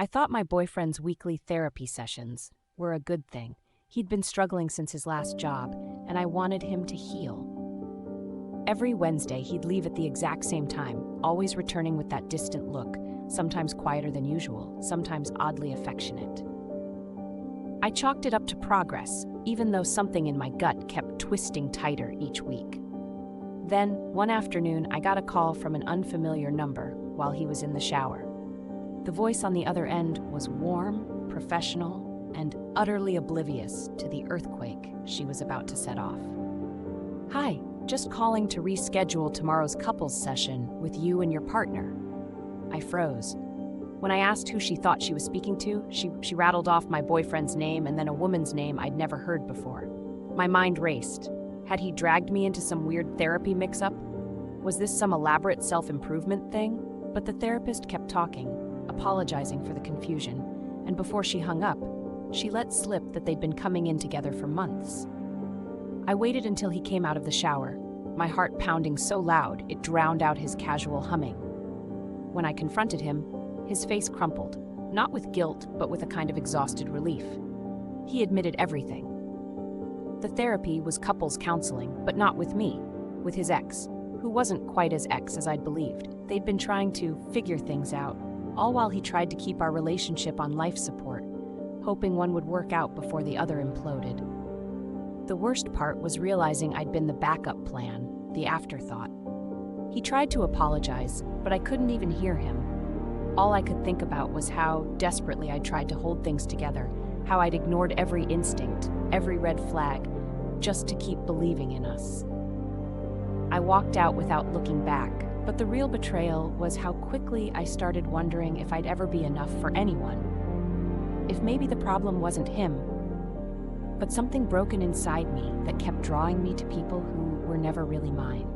I thought my boyfriend's weekly therapy sessions were a good thing. He'd been struggling since his last job, and I wanted him to heal. Every Wednesday, he'd leave at the exact same time, always returning with that distant look, sometimes quieter than usual, sometimes oddly affectionate. I chalked it up to progress, even though something in my gut kept twisting tighter each week. Then, one afternoon, I got a call from an unfamiliar number while he was in the shower. The voice on the other end was warm, professional, and utterly oblivious to the earthquake she was about to set off. "Hi, just calling to reschedule tomorrow's couples session with you and your partner." I froze. When I asked who she thought she was speaking to, she rattled off my boyfriend's name and then a woman's name I'd never heard before. My mind raced. Had he dragged me into some weird therapy mix-up? Was this some elaborate self-improvement thing? But the therapist kept talking, apologizing for the confusion, and before she hung up, she let slip that they'd been coming in together for months. I waited until he came out of the shower, my heart pounding so loud it drowned out his casual humming. When I confronted him, his face crumpled, not with guilt, but with a kind of exhausted relief. He admitted everything. The therapy was couples counseling, but not with me, with his ex, who wasn't quite as ex as I'd believed. They'd been trying to figure things out, all while he tried to keep our relationship on life support, hoping one would work out before the other imploded. The worst part was realizing I'd been the backup plan, the afterthought. He tried to apologize, but I couldn't even hear him. All I could think about was how desperately I'd tried to hold things together, how I'd ignored every instinct, every red flag, just to keep believing in us. I walked out without looking back, but the real betrayal was how quickly I started wondering if I'd ever be enough for anyone. If maybe the problem wasn't him, but something broken inside me that kept drawing me to people who were never really mine.